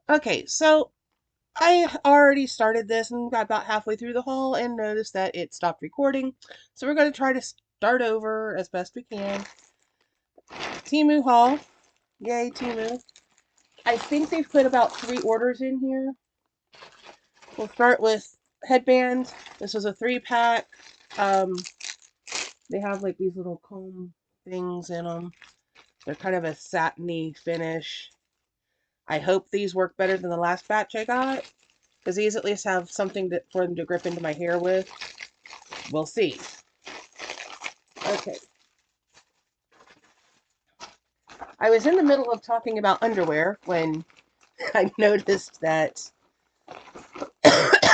Okay, so I already started this and got about halfway through the haul and noticed that it stopped recording. So we're going to try to start over as best we can. Temu haul. Yay, Temu. I think they've put about 3 orders in here. We'll start with headbands. This was a 3-pack. Um, they have like these little comb things in them. They're kind of a satiny finish. I hope these work better than the last batch I got, because these at least have something for them to grip into my hair with. We'll see. Okay. I was in the middle of talking about underwear when I noticed that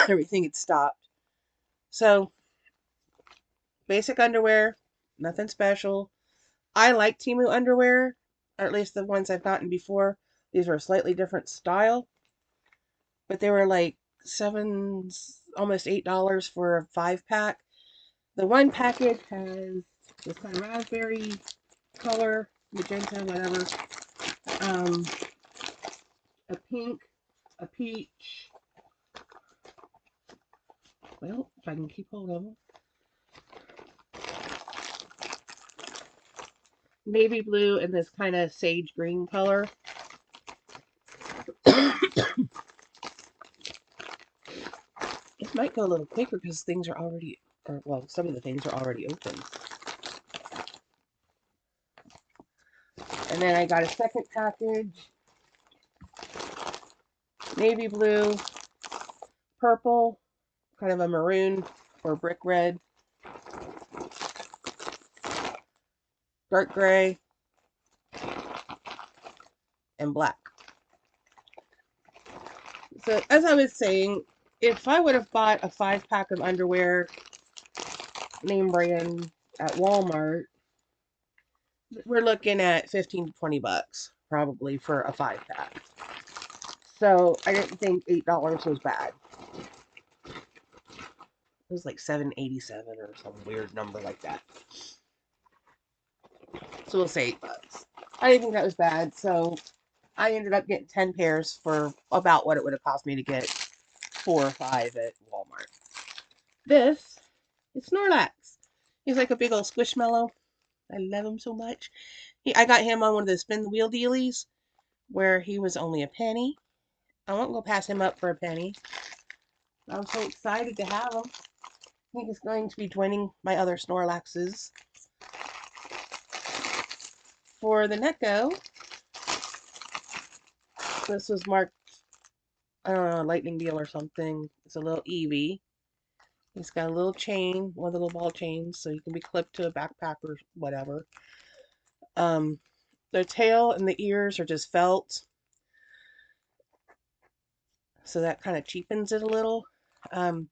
everything had stopped. So, basic underwear, nothing special. I like Temu underwear, or at least the ones I've gotten before. These were a slightly different style, but they were like seven, almost $8 for a 5-pack. The one package has this kind of raspberry color, magenta, whatever, um, a pink, a peach. Well, if I can keep hold of them. Navy blue and this kind of sage green color. It might go a little quicker because things are already, or well, some of the things are already open. And then I got a second package. Navy blue, purple, kind of a maroon or brick red, dark gray, and black. So as I was saying, if I would have bought a 5-pack of underwear name brand at Walmart, we're looking at 15 to 20 bucks probably for a 5-pack. So I didn't think $8 was bad. It was like 7.87 or some weird number like that. So we'll say $8. I didn't think that was bad, so I ended up getting 10 pairs for about what it would have cost me to get 4 or 5 at Walmart. This is Snorlax. He's like a big old squishmallow. I love him so much. I got him on one of the spin the wheel dealies where he was only a penny. I won't go pass him up for a penny. I'm so excited to have him. He is going to be joining my other Snorlaxes. For the Neko, this was marked, I don't know, lightning deal or something. It's a little Eevee. It's got a little chain, one of the little ball chains, so you can be clipped to a backpack or whatever. Um, the tail and the ears are just felt, so that kind of cheapens it a little. Um,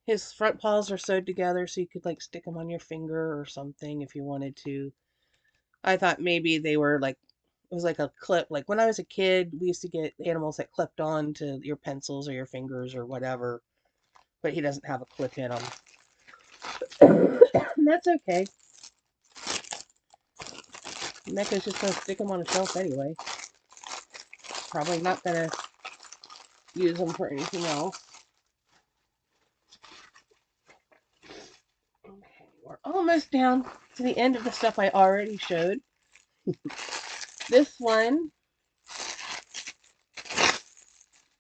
his front paws are sewed together, so you could like stick them on your finger or something if you wanted to. I thought maybe they were like it was like a clip. Like when I was a kid, we used to get animals that clipped on to your pencils or your fingers or whatever. But he doesn't have a clip in him. And that's okay. Mecha's just going to stick them on a shelf anyway. Probably not going to use them for anything else. Okay, we're almost down to the end of the stuff I already showed. This one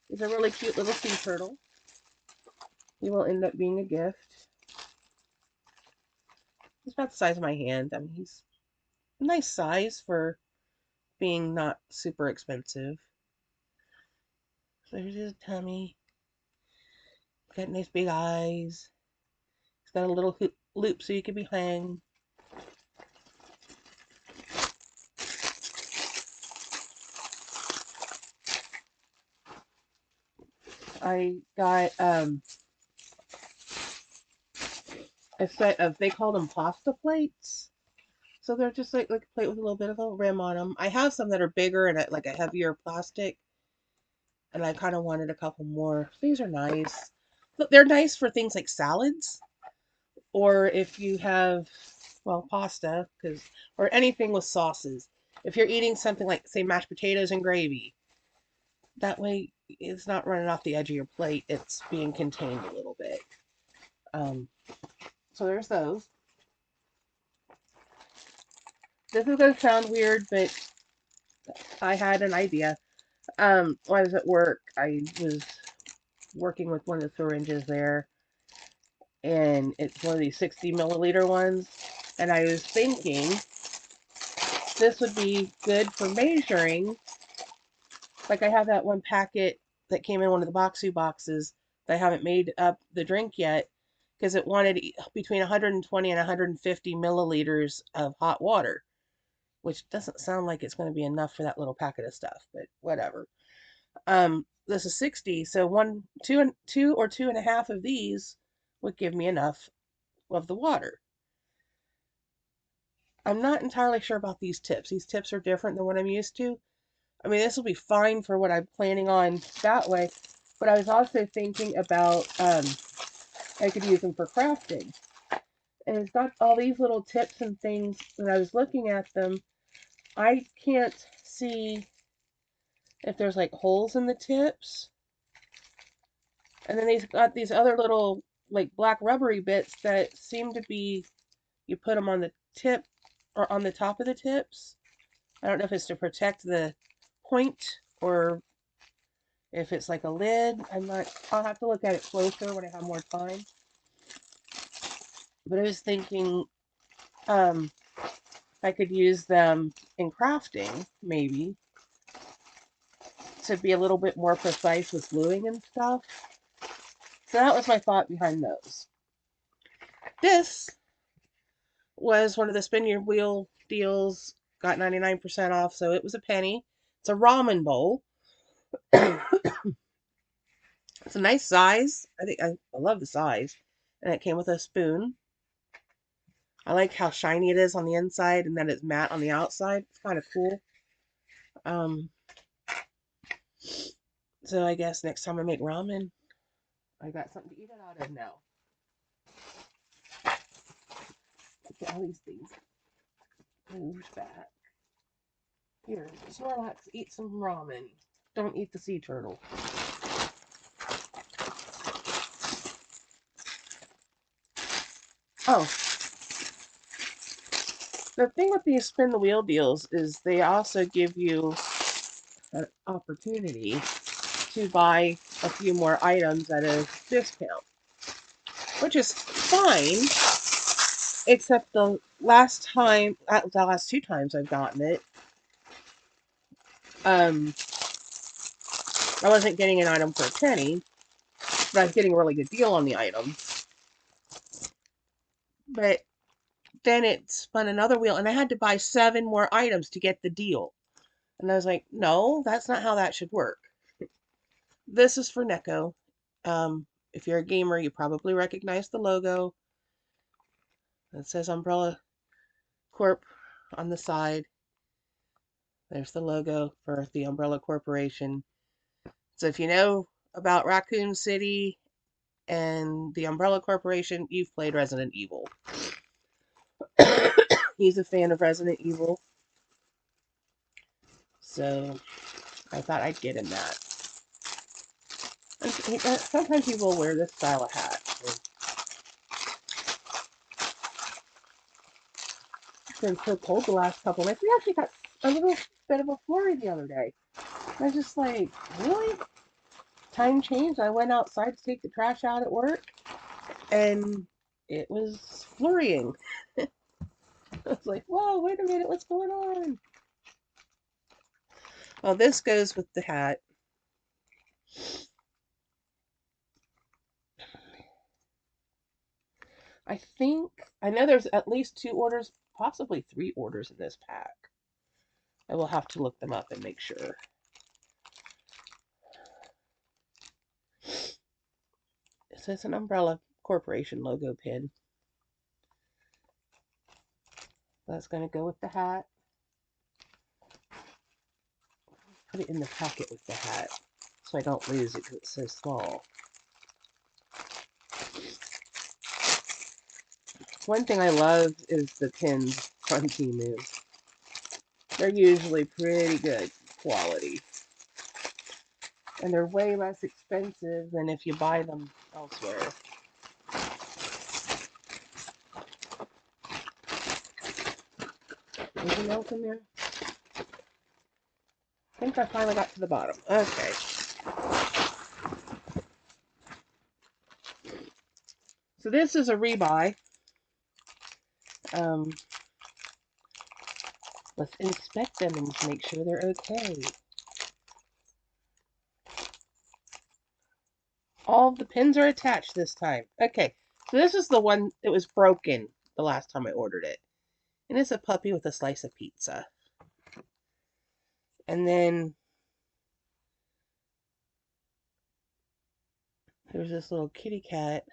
is a really cute little sea turtle. He will end up being a gift. He's about the size of my hand. I mean, he's a nice size for being not super expensive. So there's his tummy. He's got nice big eyes. He's got a little loop so you can be hanged. I got a set of, they call them pasta plates. So they're just like a plate with a little bit of a rim on them. I have some that are bigger and like a heavier plastic. And I kind of wanted a couple more. These are nice. But they're nice for things like salads. Or if you have, well, pasta, or anything with sauces. If you're eating something like, say, mashed potatoes and gravy, That way it's not running off the edge of your plate. It's being contained a little bit. Um, so there's those. This is going to sound weird, but I had an idea. When I was at work, I was working with one of the syringes there, and it's one of these 60 milliliter ones. And I was thinking this would be good for measuring. Like I have that one packet that came in one of the Boxu boxes that I haven't made up the drink yet because it wanted between 120 and 150 milliliters of hot water, which doesn't sound like it's going to be enough for that little packet of stuff, but whatever. This is 60, so two or two and a half of these would give me enough of the water. I'm not entirely sure about these tips. These tips are different than what I'm used to. I mean, this will be fine for what I'm planning on that way, but I was also thinking about I could use them for crafting. And it's got all these little tips and things. When I was looking at them, I can't see if there's like holes in the tips. And then they've got these other little like black rubbery bits that seem to be, you put them on the tip or on the top of the tips. I don't know if it's to protect the point or if it's like a lid. I'll have to look at it closer when I have more time. But I was thinking I could use them in crafting, maybe, to be a little bit more precise with gluing and stuff. So that was my thought behind those. This was one of the spin your wheel deals, got 99% off, so it was a penny. It's a ramen bowl. It's a nice size. I love the size. And it came with a spoon. I like how shiny it is on the inside and then it's matte on the outside. It's kind of cool. Um, so I guess next time I make ramen, I got something to eat it out of now. Look at all these things. Moves back. Here, Snorlax, eat some ramen. Don't eat the sea turtle. Oh, the thing with these spin the wheel deals is they also give you an opportunity to buy a few more items at a discount, which is fine, except the last two times I've gotten it, I wasn't getting an item for a penny, but I was getting a really good deal on the item. But then it spun another wheel, and I had to buy 7 more items to get the deal. And I was like, no, that's not how that should work. This is for Neko. If you're a gamer, you probably recognize the logo. It says Umbrella Corp on the side. There's the logo for the Umbrella Corporation. So if you know about Raccoon City and the Umbrella Corporation, you've played Resident Evil. He's a fan of Resident Evil. So I thought I'd get him that. Sometimes he will wear this style of hat. It's been so cold the last couple of nights. We actually got a little bit of a flurry the other day. I was just like, really? Time changed. I went outside to take the trash out at work, and it was flurrying. I was like, whoa, wait a minute, what's going on? Well, this goes with the hat. I know there's at least 2 orders, possibly 3 orders in this pack. I will have to look them up and make sure. It says an Umbrella Corporation logo pin. That's going to go with the hat. Put it in the packet with the hat so I don't lose it because it's so small. One thing I love is the pins on Temu. They're usually pretty good quality. And they're way less expensive than if you buy them elsewhere. Anything else in there? I think I finally got to the bottom. Okay. So this is a rebuy. Let's inspect them and make sure they're okay. All of the pins are attached this time. Okay, so this is the one that was broken the last time I ordered it. And it's a puppy with a slice of pizza. And then there's this little kitty cat.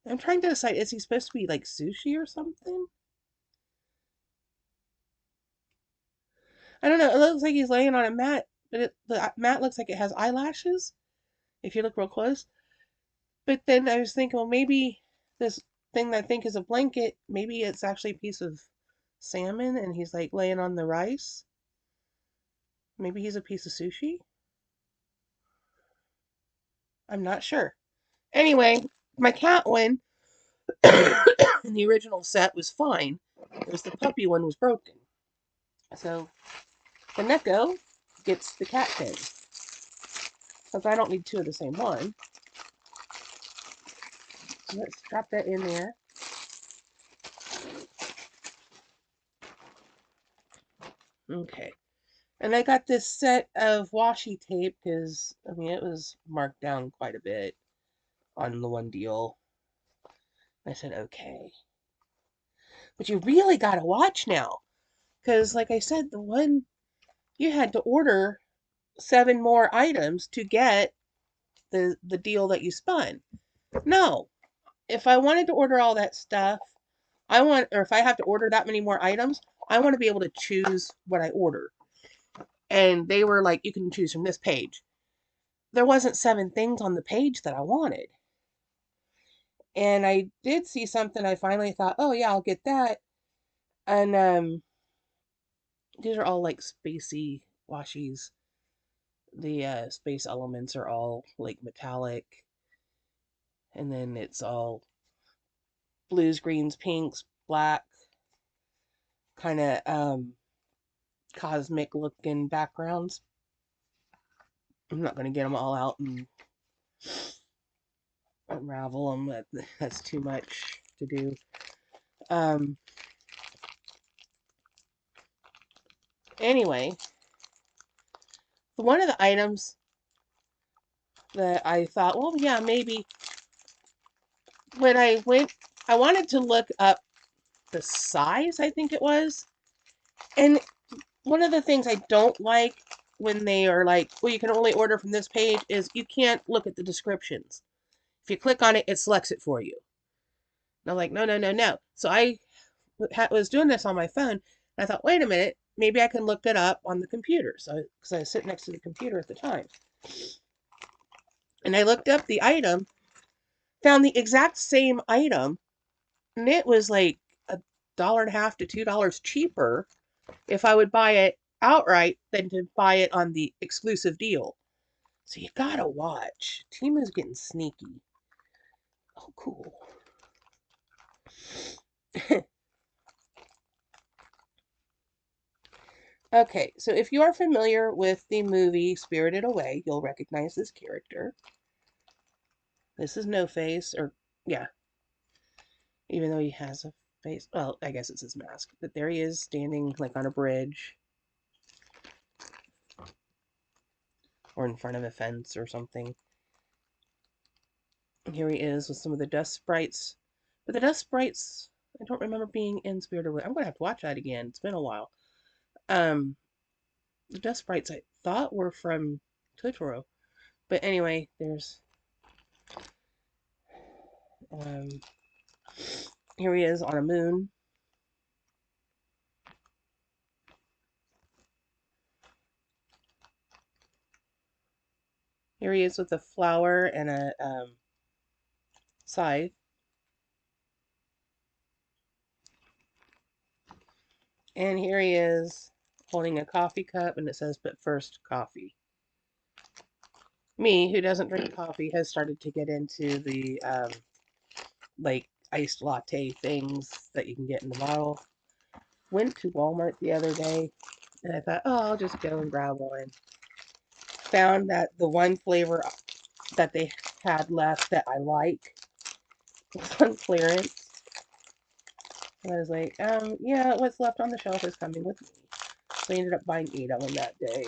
I'm trying to decide, is he supposed to be like sushi or something? I don't know. It looks like he's laying on a mat, but the mat looks like it has eyelashes if you look real close. But then I was thinking, well, maybe this thing that I think is a blanket, maybe it's actually a piece of salmon and he's like laying on the rice. Maybe he's a piece of sushi. I'm not sure. Anyway, my cat one in the original set was fine. It was the puppy one was broken. So the Neko gets the cat pin. Because I don't need two of the same one. So let's drop that in there. Okay. And I got this set of washi tape because, I mean, it was marked down quite a bit on the one deal. I said, okay. But you really got to watch now. Because, like I said, the one you had to order 7 more items to get the deal that you spun. No. If I wanted to order all that stuff, or if I have to order that many more items, I want to be able to choose what I order. And they were like, you can choose from this page. There wasn't 7 things on the page that I wanted. And I did see something I finally thought, oh yeah, I'll get that. And these are all like spacey washies. The space elements are all like metallic. And then it's all blues, greens, pinks, black, kind of cosmic looking backgrounds. I'm not going to get them all out and unravel them. That's too much to do. Anyway, one of the items that I thought, well, yeah, maybe when I wanted to look up the size, I think it was. And one of the things I don't like when they are like, well, you can only order from this page is you can't look at the descriptions. If you click on it, it selects it for you. And I'm like, no, no, no, no. So I was doing this on my phone, and I thought, wait a minute, maybe I can look it up on the computer. So, because I was sitting next to the computer at the time. And I looked up the item, found the exact same item, and it was like $1.50 to $2 cheaper if I would buy it outright than to buy it on the exclusive deal. So you gotta watch. Temu's getting sneaky. Oh, cool. Okay, so if you are familiar with the movie Spirited Away, you'll recognize this character. This is No Face, or yeah, even though he has a face. Well, I guess it's his mask. But there he is standing like on a bridge or in front of a fence or something. And here he is with some of the dust sprites. But the dust sprites, I don't remember being in Spirited Away. I'm going to have to watch that again. It's been a while. The dust sprites I thought were from Totoro. But anyway, there's um, here he is on a moon. Here he is with a flower and a scythe. And here he is holding a coffee cup, and it says, "But first, coffee." Me, who doesn't drink coffee, has started to get into the like iced latte things that you can get in the bottle. Went to Walmart the other day, and I thought, oh, I'll just go and grab one. Found that the one flavor that they had left that I like was on clearance. And I was like, yeah, what's left on the shelf is coming with me. So I ended up buying 8 of them that day.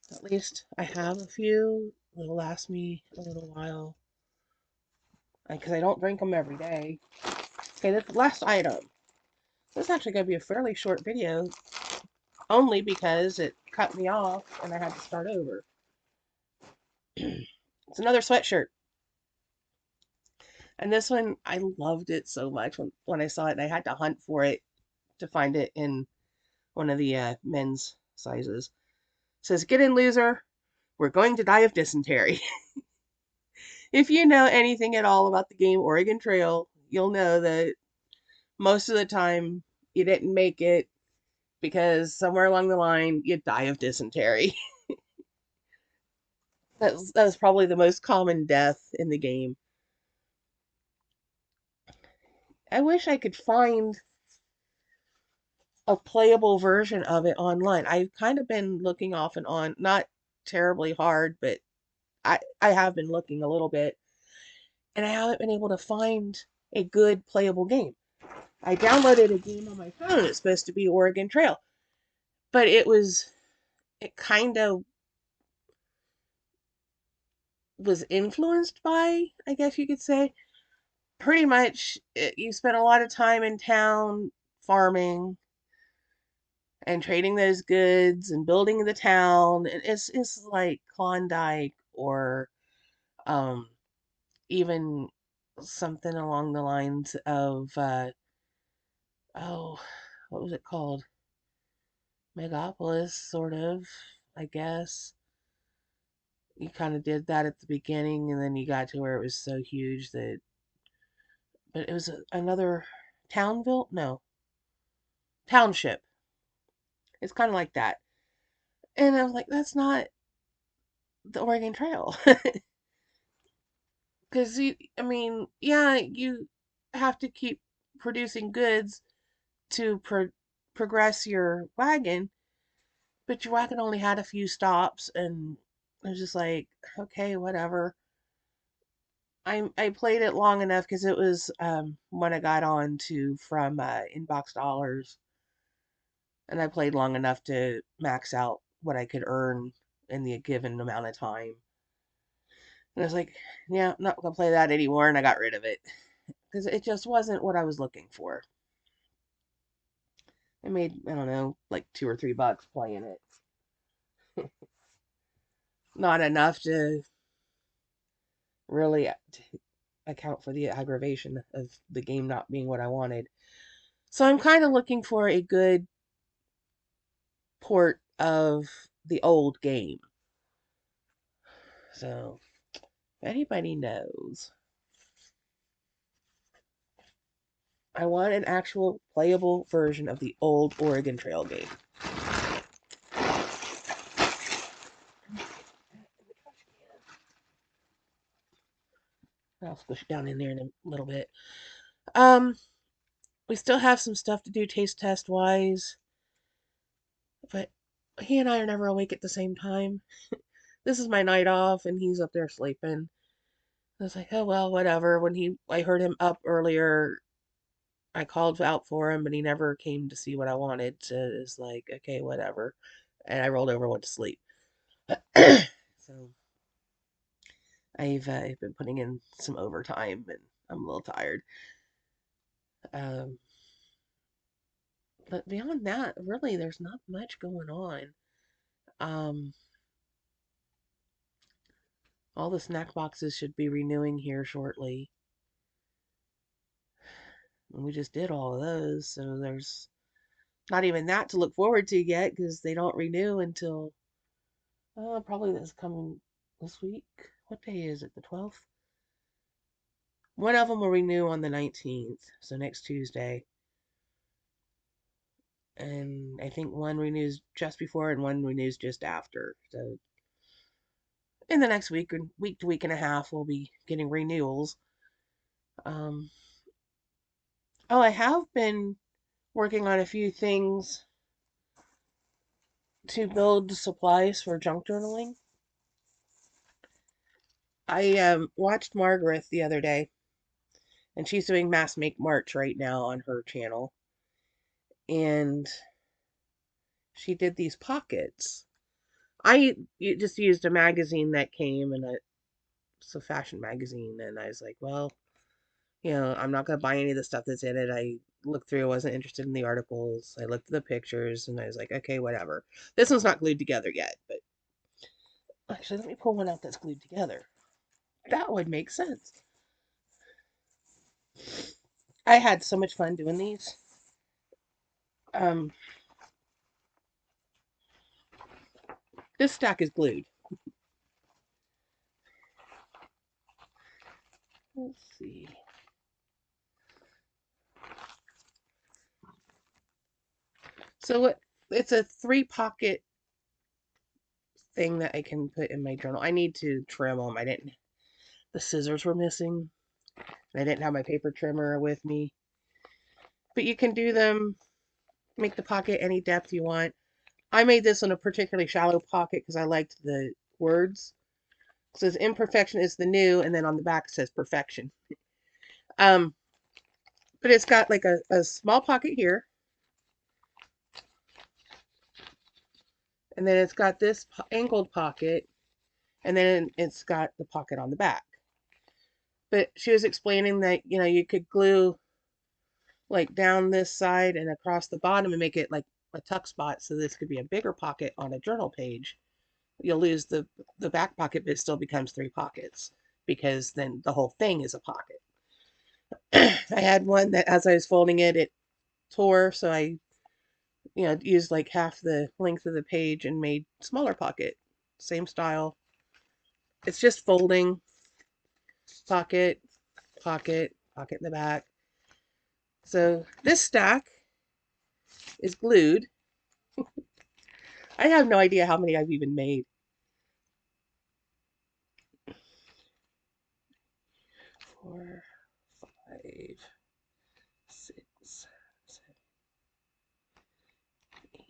But at least I have a few. It'll last me a little while. Because I don't drink them every day. Okay, the last item. This is actually going to be a fairly short video. Only because it cut me off and I had to start over. It's another sweatshirt. And this one, I loved it so much when I saw it. And I had to hunt for it to find it in one of the men's sizes. It says, "Get in, loser. We're going to die of dysentery." If you know anything at all about the game Oregon Trail, you'll know that most of the time you didn't make it because somewhere along the line you die of dysentery. That was probably the most common death in the game. I wish I could find a playable version of it online. I've kind of been looking off and on, not terribly hard, but I have been looking a little bit, and I haven't been able to find a good playable game. I downloaded a game on my phone. It's supposed to be Oregon Trail, but it kind of was influenced by, I guess you could say. Pretty much, you spent a lot of time in town farming and trading those goods and building the town. It's like Klondike or um, even something along the lines of oh, what was it called? Megapolis, sort of, I guess. You kind of did that at the beginning, and then you got to where it was so huge that. But it was another Townville? No, Township. It's kind of like that. And I was like, that's not the Oregon Trail. Because, I mean, yeah, you have to keep producing goods to progress your wagon, but your wagon only had a few stops, and I was just like, okay, whatever. I played it long enough because it was when I got on to from Inbox Dollars, and I played long enough to max out what I could earn in the given amount of time. And I was like, yeah, I'm not gonna play that anymore, and I got rid of it because it just wasn't what I was looking for. I made, I don't know, like $2 or $3 playing it. Not enough to really account for the aggravation of the game not being what I wanted. So I'm kind of looking for a good port of the old game. So if anybody knows, I want an actual playable version of the old Oregon Trail game. I'll squish it down in there in a little bit. Um, we still have some stuff to do taste test wise, but he and I are never awake at the same time. This is my night off, and he's up there sleeping. I was like, oh well, whatever. I heard him up earlier, I called out for him, but he never came to see what I wanted. So it's like, okay, whatever. And I rolled over and went to sleep. So I've been putting in some overtime, and I'm a little tired. Um, but beyond that, really, there's not much going on. Um, all the snack boxes should be renewing here shortly. And we just did all of those, so there's not even that to look forward to yet because they don't renew until probably this coming this week. What day is it? The 12th? One of them will renew on the 19th, so next Tuesday. And I think one renews just before and one renews just after. So in the next week to week and a half, we'll be getting renewals. Um, oh, I have been working on a few things to build supplies for junk journaling. I watched Margaret the other day, and she's doing Mass Make March right now on her channel. And she did these pockets. Just used a magazine that came, and it's a fashion magazine, and I was like, well, I'm not gonna buy any of the stuff that's in it. I looked through, I wasn't interested in the articles. I looked at the pictures, and I was like, okay, whatever. This one's not glued together yet, but actually, let me pull one out that's glued together. That would make sense. I had so much fun doing these. Um, this stack is glued. Let's see. So it's a 3-pocket thing that I can put in my journal. I need to trim them. The scissors were missing. And I didn't have my paper trimmer with me. But you can do them, make the pocket any depth you want. I made this in a particularly shallow pocket because I liked the words. It says imperfection is the new, and then on the back it says perfection. Um, but it's got like a small pocket here, and then it's got this angled pocket, and then it's got the pocket on the back. But she was explaining that, you could glue like down this side and across the bottom and make it like a tuck spot, so this could be a bigger pocket on a journal page. You'll lose the back pocket, but it still becomes 3 pockets because then the whole thing is a pocket. I had one that as I was folding it tore, so I used like half the length of the page and made smaller pocket. Same style. It's just folding, pocket, pocket, pocket in the back. So this stack is glued. I have no idea how many I've even made. 4, 5, 6, 7, 8.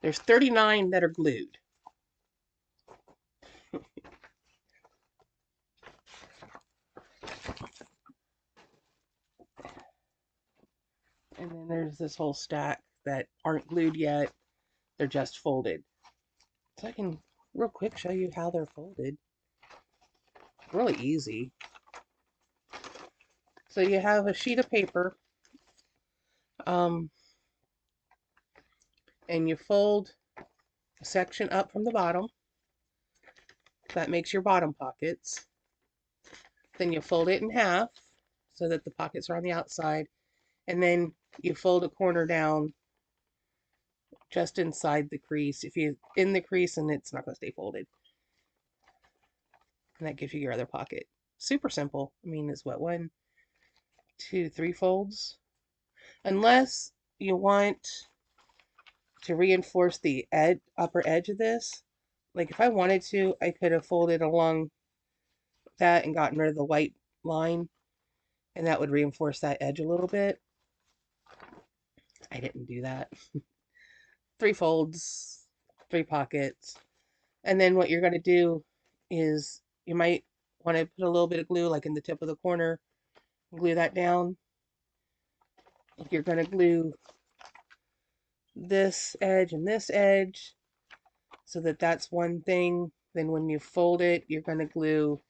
There's 39 that are glued. And then there's this whole stack that aren't glued yet. They're just folded. So I can real quick show you how they're folded. Really easy. So you have a sheet of paper, and you fold a section up from the bottom. That makes your bottom pockets. Then you fold it in half so that the pockets are on the outside. And then you fold a corner down just inside the crease. If you in the crease, and it's not going to stay folded. And that gives you your other pocket. Super simple. I mean, it's what, 1, 2, 3 folds? Unless you want to reinforce the upper edge of this. Like if I wanted to, I could have folded along that and gotten rid of the white line, and that would reinforce that edge a little bit. I didn't do that. 3 folds, 3 pockets. And then what you're going to do is you might want to put a little bit of glue like in the tip of the corner, glue that down. You're going to glue this edge and this edge so that that's one thing. Then when you fold it, you're going to glue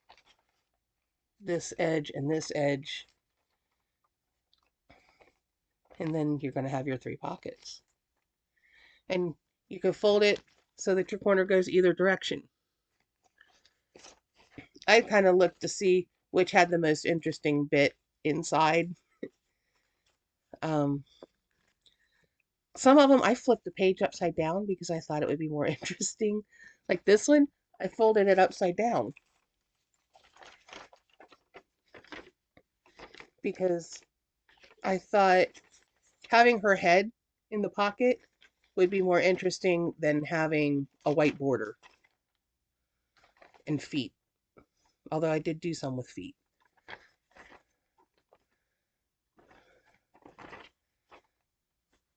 this edge and this edge. And then you're going to have your 3 pockets. And you can fold it so that your corner goes either direction. I kind of looked to see which had the most interesting bit inside. Um, some of them I flipped the page upside down because I thought it would be more interesting. Like this one, I folded it upside down because I thought having her head in the pocket would be more interesting than having a white border and feet. Although I did do some with feet.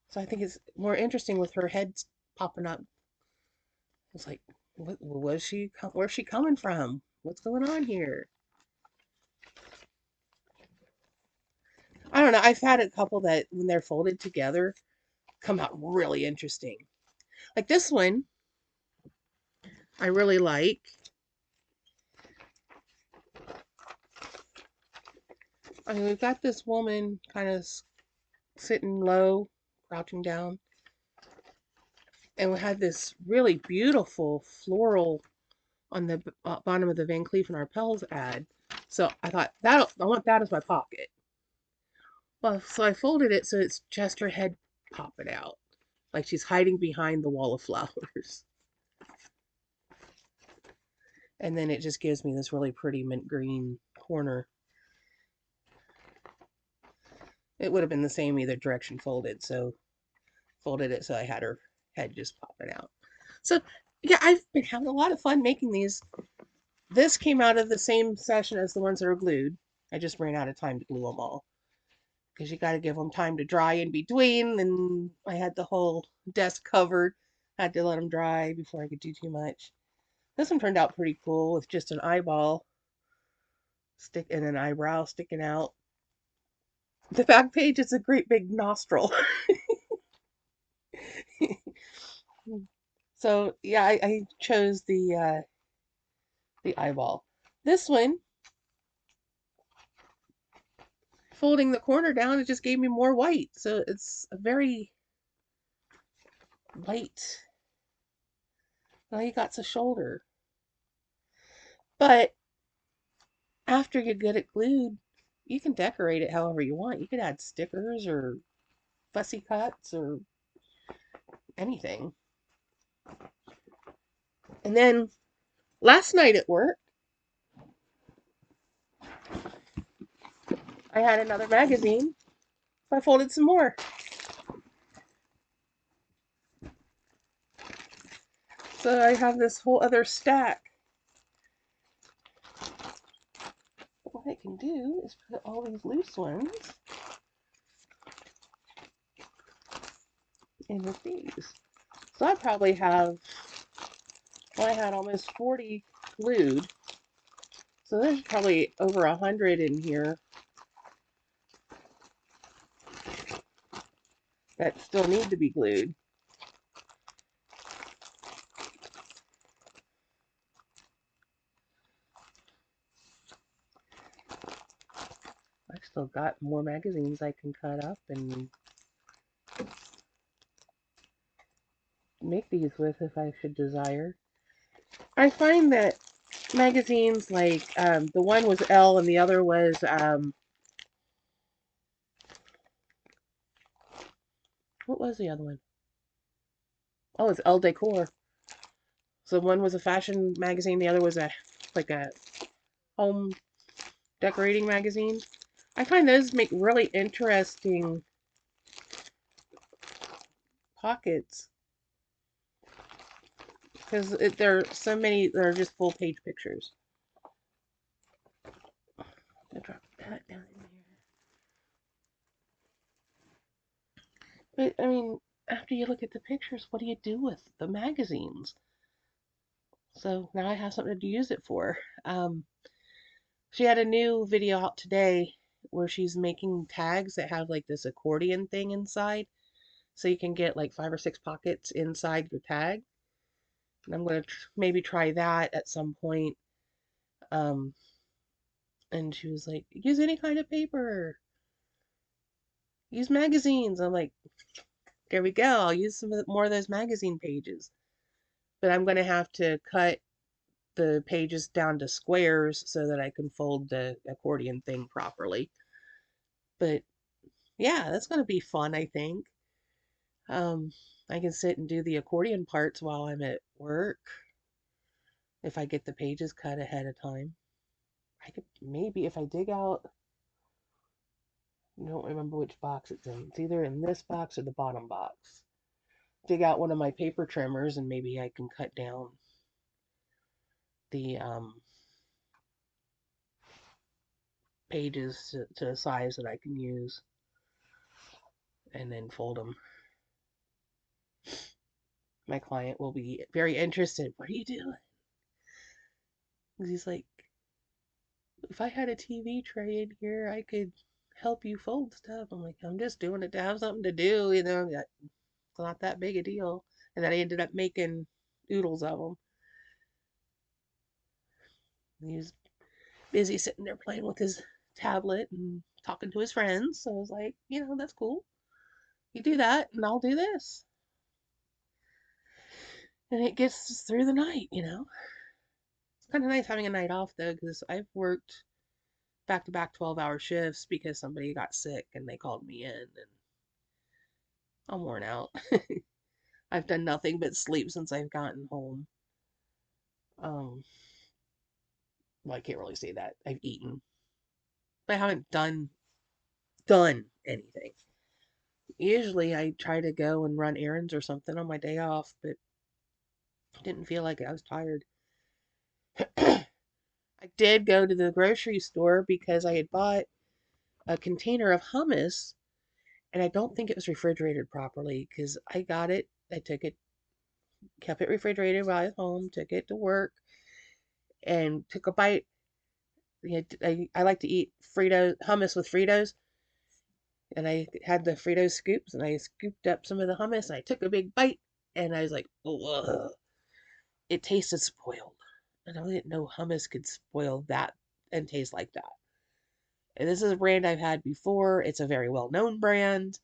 So I think it's more interesting with her head popping up. It's like, what was she? Where's she coming from? What's going on here? I don't know. I've had a couple that when they're folded together come out really interesting. Like this one, I really like. I mean, we've got this woman kind of sitting low, crouching down, and we had this really beautiful floral on the bottom of the Van Cleef and Arpels ad. So I thought that I want that as my pocket. Well, so I folded it so it's just her head popping out, like she's hiding behind the wall of flowers. And then it just gives me this really pretty mint green corner. It would have been the same either direction folded, so folded it so I had her head just popping out. So yeah, I've been having a lot of fun making these. This came out of the same session as the ones that are glued. I just ran out of time to glue them all because you got to give them time to dry in between, and I had the whole desk covered. Had to let them dry before I could do too much. This one turned out pretty cool with just an eyeball stick and an eyebrow sticking out. The back page is a great big nostril. So yeah, I chose the eyeball. This one, folding the corner down, it just gave me more white. So it's a very light. Now you got the shoulder. But after you get it glued, you can decorate it however you want. You could add stickers or fussy cuts or anything. And then last night at work, I had another magazine, so I folded some more. So I have this whole other stack. What I can do is put all these loose ones in with these. So I probably have, well, I had almost 40 glued. So there's probably over 100 in here that still need to be glued. I've still got more magazines I can cut up and make these with if I should desire. I find that magazines like the one was Elle and the other was what was the other one? Oh, it's Elle Decor. So one was a fashion magazine, the other was a like a home decorating magazine. I find those make really interesting pockets because there are so many that are just full page pictures. I'll drop that down in here. But I mean, after you look at the pictures, what do you do with the magazines? So now I have something to use it for. She had a new video out today where she's making tags that have like this accordion thing inside. So you can get like 5 or 6 pockets inside your tag. And I'm going to maybe try that at some point. Um, and she was like, use any kind of paper, use magazines. I'm like, there we go. I'll use more of those magazine pages. But I'm going to have to cut the pages down to squares so that I can fold the accordion thing properly. But yeah, that's going to be fun, I think. Um, I can sit and do the accordion parts while I'm at work if I get the pages cut ahead of time. I could maybe, if I dig out, I don't remember which box it's in. It's either in this box or the bottom box. Dig out one of my paper trimmers and maybe I can cut down the pages to a size that I can use and then fold them. My client will be very interested. What are you doing? Because he's like, if I had a TV tray in here, I could help you fold stuff. I'm like, I'm just doing it to have something to do, you know. It's not that big a deal. And then I ended up making oodles of them. He was busy sitting there playing with his tablet and talking to his friends. So I was like, you know, that's cool. You do that, and I'll do this. And it gets us through the night, you know. It's kind of nice having a night off, though, because I've worked back to back 12-hour shifts because somebody got sick and they called me in, and I'm worn out. I've done nothing but sleep since I've gotten home. Um, well, I can't really say that. I've eaten, but I haven't done anything. Usually I try to go and run errands or something on my day off, but I didn't feel like it. I was tired. I did go to the grocery store because I had bought a container of hummus and I don't think it was refrigerated properly because I got it, I took it, kept it refrigerated while I was home, took it to work, and took a bite. I like to eat Frito hummus with Fritos, and I had the Frito scoops, and I scooped up some of the hummus, and I took a big bite, and I was like, ugh. It tasted spoiled, and I didn't know hummus could spoil that and taste like that. And this is a brand I've had before. It's a very well-known brand.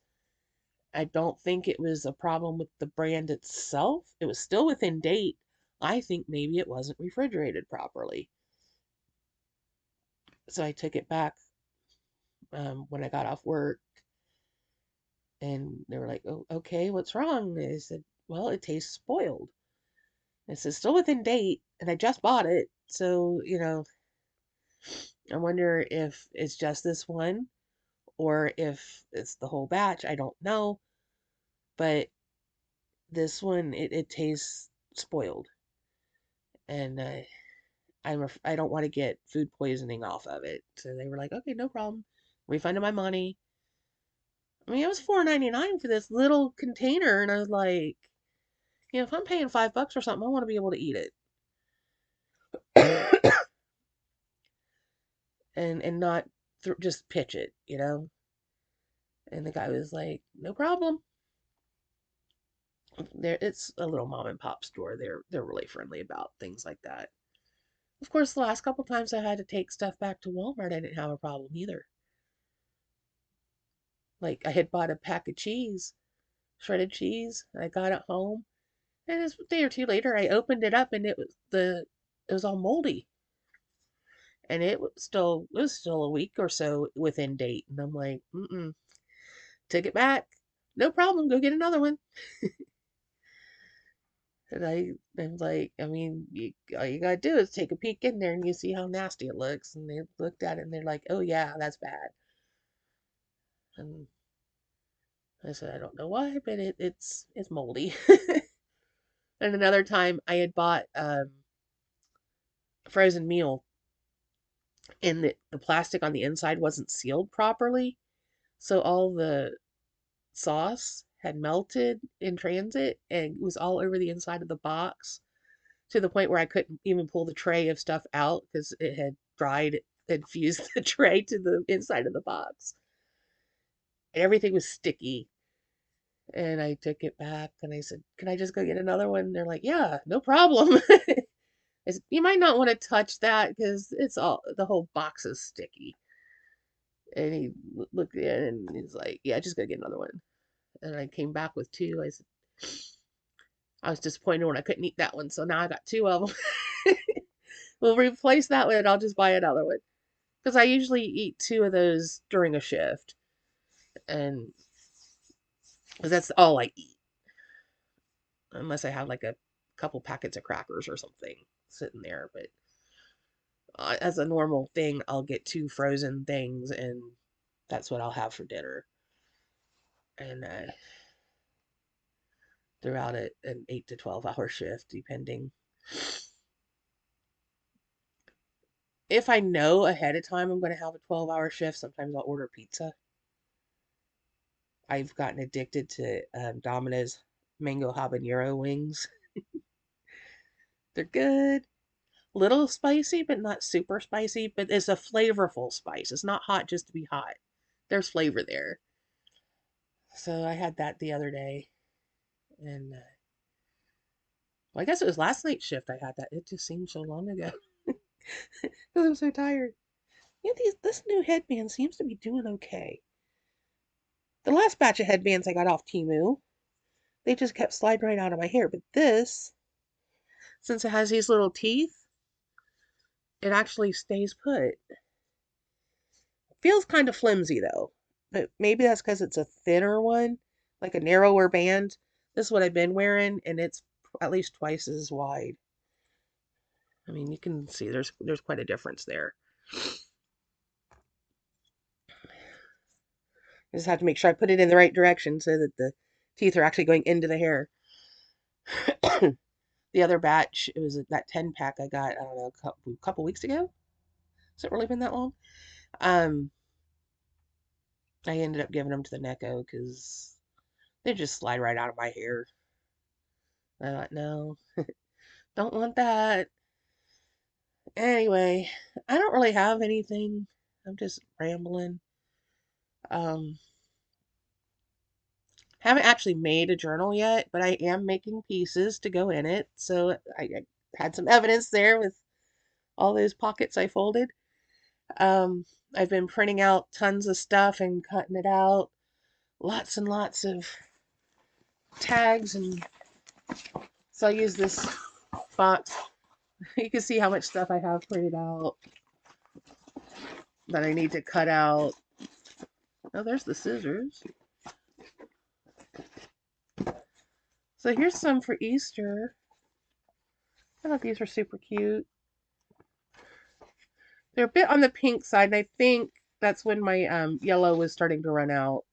I don't think it was a problem with the brand itself. It was still within date. I think maybe it wasn't refrigerated properly. So I took it back when I got off work, and they were like, "Oh, okay, what's wrong?" And I said, "Well, it tastes spoiled." And it says still within date, and I just bought it, so you know, I wonder if it's just this one or if it's the whole batch. I don't know, but this one it tastes spoiled, and I don't want to get food poisoning off of it. So they were like, okay, no problem, refunded my money. I mean, it was $4.99 for this little container, and I was like, you know, if I'm paying $5 for something, I want to be able to eat it, and not just pitch it, you know. And the guy was like, no problem. There, it's a little mom and pop store. They're really friendly about things like that. Of course, the last couple times I had to take stuff back to Walmart, I didn't have a problem either. Like I had bought a pack of cheese, shredded cheese. I got it home, and a day or two later, I opened it up, and it was all moldy, and it was still a week or so within date. And I'm like, took it back, no problem. Go get another one. And I'm like, I mean, all you gotta do is take a peek in there and you see how nasty it looks. And they looked at it and they're like, oh yeah, that's bad. And I said, I don't know why, but it's moldy. And another time I had bought a frozen meal and the plastic on the inside wasn't sealed properly. So all the sauce had melted in transit and it was all over the inside of the box to the point where I couldn't even pull the tray of stuff out because it had dried and fused the tray to the inside of the box. And everything was sticky. And I took it back and I said, "Can I just go get another one?" And they're like, "Yeah, no problem." I said, "You might not want to touch that because the whole box is sticky." And he looked in and he's like, "Yeah, just go get another one." And I came back with two. I said, I was disappointed when I couldn't eat that one, so now I got two of them. We'll replace that one and I'll just buy another one. Because I usually eat two of those during a shift. And because that's all I eat. Unless I have like a couple packets of crackers or something sitting there. But as a normal thing, I'll get two frozen things and that's what I'll have for dinner. And throughout an 8 to 12 hour shift, depending. If I know ahead of time I'm going to have a 12-hour shift, sometimes I'll order pizza. I've gotten addicted to Domino's mango habanero wings. They're good. Little spicy, but not super spicy. But it's a flavorful spice. It's not hot just to be hot. There's flavor there. So I had that the other day. And well, I guess it was last night's shift I had that. It just seemed so long ago. Because I'm so tired. Yeah, this new headband seems to be doing okay. The last batch of headbands I got off Temu, they just kept sliding right out of my hair. But this, since it has these little teeth, it actually stays put. Feels kind of flimsy though. But maybe that's because it's a thinner one, like a narrower band. This is what I've been wearing, and it's at least twice as wide. I mean, you can see there's quite a difference there. I just have to make sure I put it in the right direction so that the teeth are actually going into the hair. The other batch, it was that 10 pack I got, I don't know, a couple weeks ago. Has it really been that long? Um, I ended up giving them to the Neko because they just slide right out of my hair. I thought, no, don't want that. Anyway, I don't really have anything. I'm just rambling. Um, haven't actually made a journal yet, but I am making pieces to go in it. So I had some evidence there with all those pockets I folded. Um, I've been printing out tons of stuff and cutting it out. Lots and lots of tags, and so I use this box. You can see how much stuff I have printed out that I need to cut out. Oh, there's the scissors. So here's some for Easter. I thought these were super cute. They're a bit on the pink side, and I think that's when my yellow was starting to run out.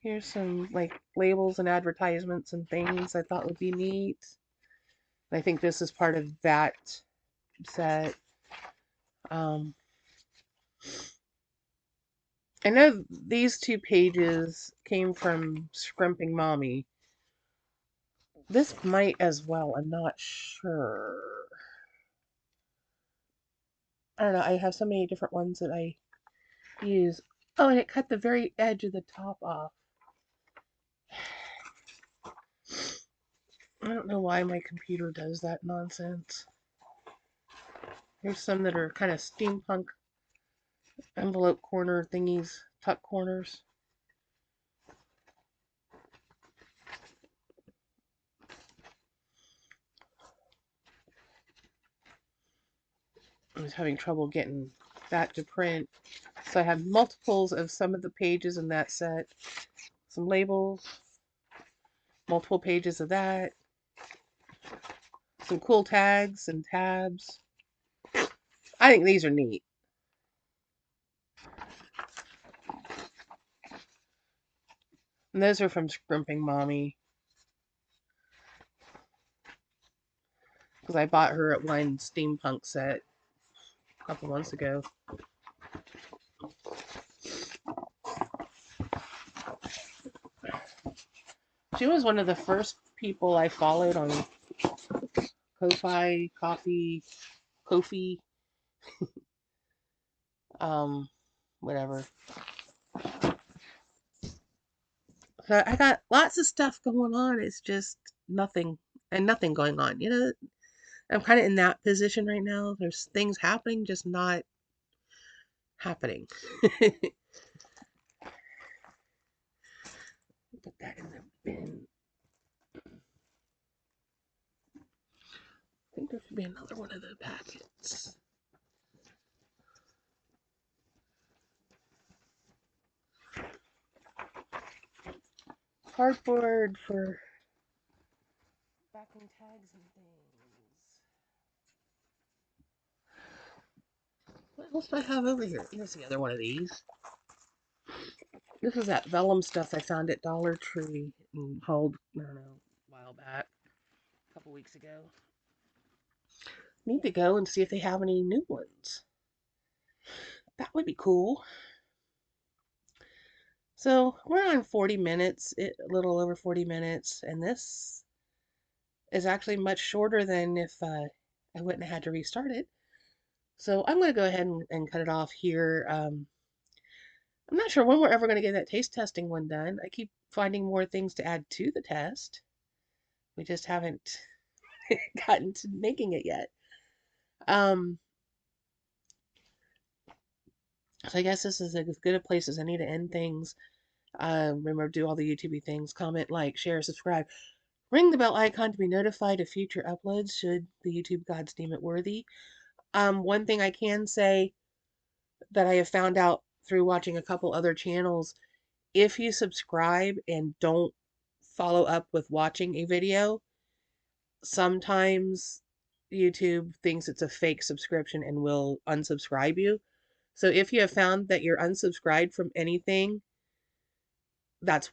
Here's some like labels and advertisements and things I thought would be neat. I think this is part of that set. Um, I know these two pages came from Scrimping Mommy. This might as well, I'm not sure. I don't know, I have so many different ones that I use. Oh, and it cut the very edge of the top off. I don't know why my computer does that nonsense. Here's some that are kind of steampunk envelope corner thingies, tuck corners. I was having trouble getting that to print. So I have multiples of some of the pages in that set. Some labels, multiple pages of that. Some cool tags and tabs. I think these are neat. And those are from Scrimping Mommy. Because I bought her at one steampunk set a couple months ago. She was one of the first people I followed on Ko-Fi, Coffee, Kofi, um, whatever. So I got lots of stuff going on. It's just nothing and nothing going on. I'm kind of in that position right now. There's things happening, just not happening. Put that in the bin. I think there should be another one of the packets. Cardboard for backing tags and things. What else do I have over here? Here's the other one of these. This is that vellum stuff I found at Dollar Tree and hauled, I don't know, a while back, a couple weeks ago. Need to go and see if they have any new ones. That would be cool. So we're on 40 minutes, a little over 40 minutes, and this is actually much shorter than if I wouldn't have had to restart it. So I'm going to go ahead and cut it off here. I'm not sure when we're ever going to get that taste testing one done. I keep finding more things to add to the test. We just haven't gotten to making it yet. Um, so I guess this is as good a place as any to end things. Remember, do all the YouTube things. Comment, like, share, subscribe. Ring the bell icon to be notified of future uploads should the YouTube gods deem it worthy. One thing I can say that I have found out through watching a couple other channels, if you subscribe and don't follow up with watching a video, sometimes YouTube thinks it's a fake subscription and will unsubscribe you. So if you have found that you're unsubscribed from anything, that's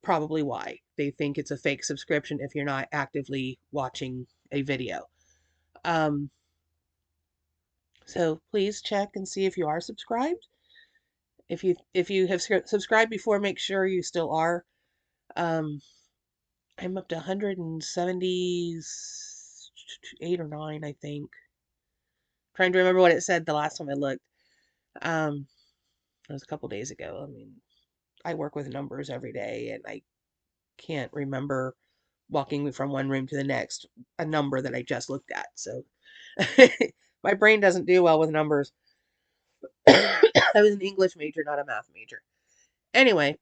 probably why. They think it's a fake subscription if you're not actively watching a video. So please check and see if you are subscribed. If you have subscribed before, make sure you still are. Um, I'm up to 178 or 9, I think. Trying to remember what it said the last time I looked. It was a couple days ago. I mean, I work with numbers every day, and I can't remember walking from one room to the next a number that I just looked at. So my brain doesn't do well with numbers. I was an English major, not a math major. Anyway,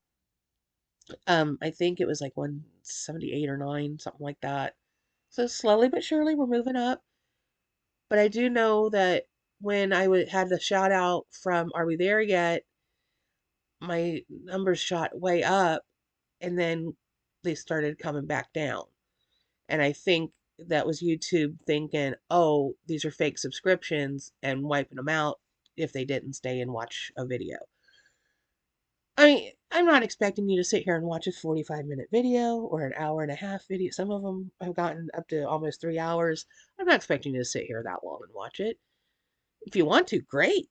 I think it was like 178 or 9, something like that. So slowly but surely we're moving up. But I do know that when had the shout out from Are We There Yet, my numbers shot way up and then they started coming back down. And I think that was YouTube thinking, oh, these are fake subscriptions and wiping them out if they didn't stay and watch a video. I mean, I'm not expecting you to sit here and watch a 45-minute video or an hour and a half video. Some of them have gotten up to almost 3 hours. I'm not expecting you to sit here that long and watch it. If you want to, great.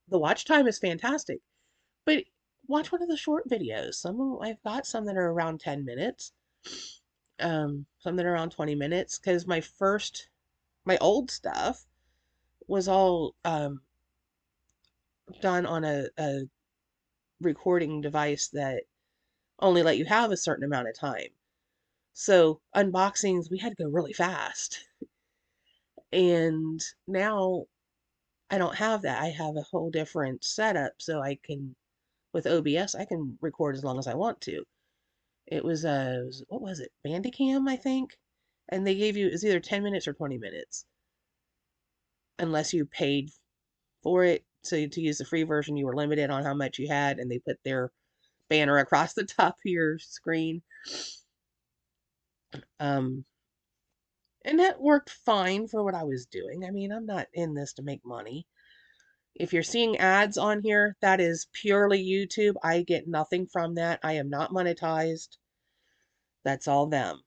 The watch time is fantastic. But watch one of the short videos. I've got some that are around 10 minutes. Some that are around 20 minutes. Because my old stuff was all done on a recording device that only let you have a certain amount of time. So unboxings, we had to go really fast. And now I don't have that. I have a whole different setup, so with OBS, I can record as long as I want to. It was what was it? Bandicam, I think. And they gave you, it's either 10 minutes or 20 minutes. Unless you paid for it. So to use the free version, you were limited on how much you had, and they put their banner across the top of your screen. And that worked fine for what I was doing. I mean, I'm not in this to make money. If you're seeing ads on here, that is purely YouTube. I get nothing from that. I am not monetized. That's all them.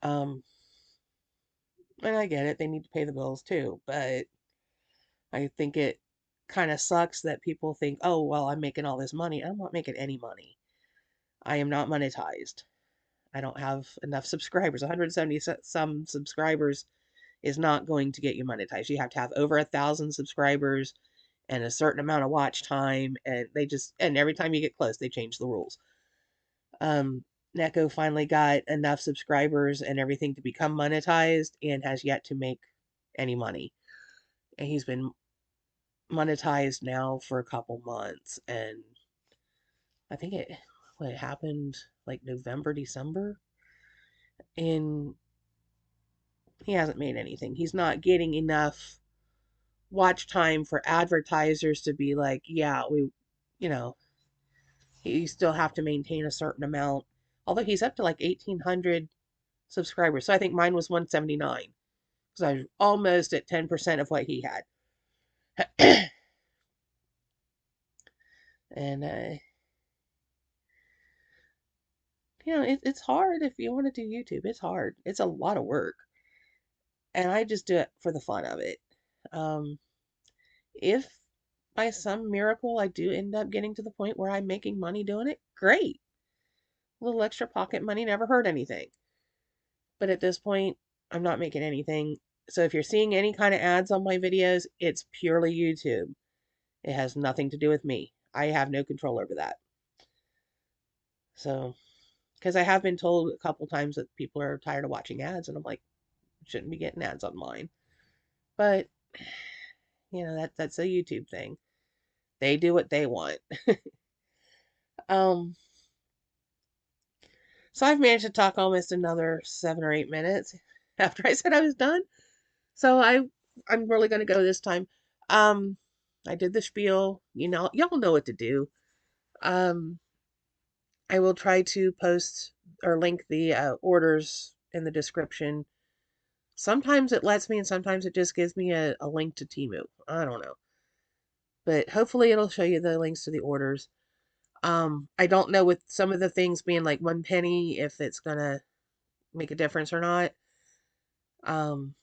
And I get it. They need to pay the bills too. But I think it kind of sucks that people think, oh, well, I'm making all this money. I'm not making any money. I am not monetized. I don't have enough subscribers. 170 some subscribers is not going to get you monetized. You have to have over 1,000 subscribers and a certain amount of watch time, and and every time you get close, they change the rules. Neko finally got enough subscribers and everything to become monetized and has yet to make any money. And he's been monetized now for a couple months, and I think it happened like November, December, and he hasn't made anything. He's not getting enough watch time for advertisers to be like, yeah, you know, you still have to maintain a certain amount. Although he's up to like 1,800 subscribers. So I think mine was 179. So I was almost at 10% of what he had. And, it's hard if you want to do YouTube. It's hard. It's a lot of work. And I just do it for the fun of it. Um, if by some miracle I do end up getting to the point where I'm making money doing it, great. A little extra pocket money never hurt anything. But at this point, I'm not making anything. So if you're seeing any kind of ads on my videos, it's purely YouTube. It has nothing to do with me. I have no control over that. So, because I have been told a couple times that people are tired of watching ads, and I'm like, shouldn't be getting ads on mine. But, that's a YouTube thing. They do what they want. um, so I've managed to talk almost another 7 or 8 minutes after I said I was done. So I'm really gonna go this time. Um, I did the spiel. Y'all know what to do. Um, I will try to post or link the orders in the description. Sometimes it lets me, and sometimes it just gives me a link to Temu. I don't know, but hopefully it'll show you the links to the orders. I don't know with some of the things being like 1 penny if it's gonna make a difference or not. Um,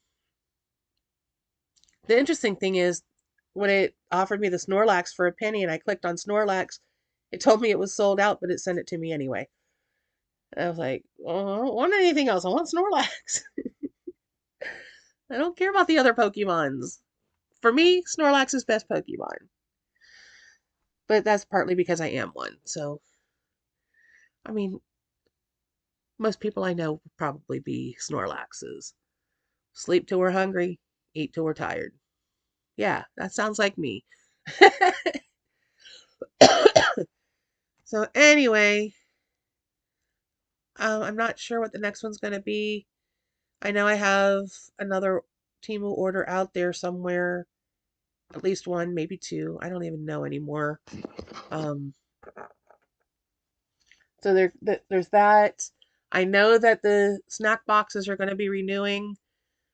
the interesting thing is when it offered me the Snorlax for 1 penny and I clicked on Snorlax, it told me it was sold out, but it sent it to me anyway. I was like, oh, I don't want anything else. I want Snorlax. I don't care about the other Pokemons. For me, Snorlax is best Pokemon. But that's partly because I am one. So, I mean, most people I know would probably be Snorlaxes. Sleep till we're hungry, eat till we're tired. Yeah, that sounds like me. So anyway, I'm not sure what the next one's going to be. I know I have another Temu order out there somewhere. At least one, maybe two. I don't even know anymore. Um, so there's that. I know that the snack boxes are going to be renewing.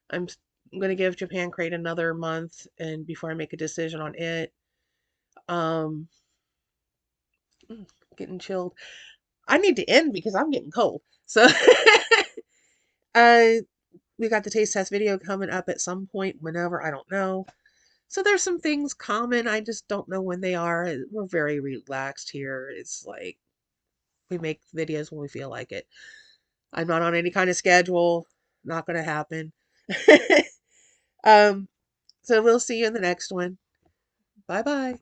I'm going to give Japan Crate another month and before I make a decision on it. Um, getting chilled. I need to end because I'm getting cold. So, uh, we got the taste test video coming up at some point, whenever, I don't know. So there's some things common. I just don't know when they are. We're very relaxed here. It's like we make videos when we feel like it. I'm not on any kind of schedule. Not going to happen. um, so we'll see you in the next one. Bye bye.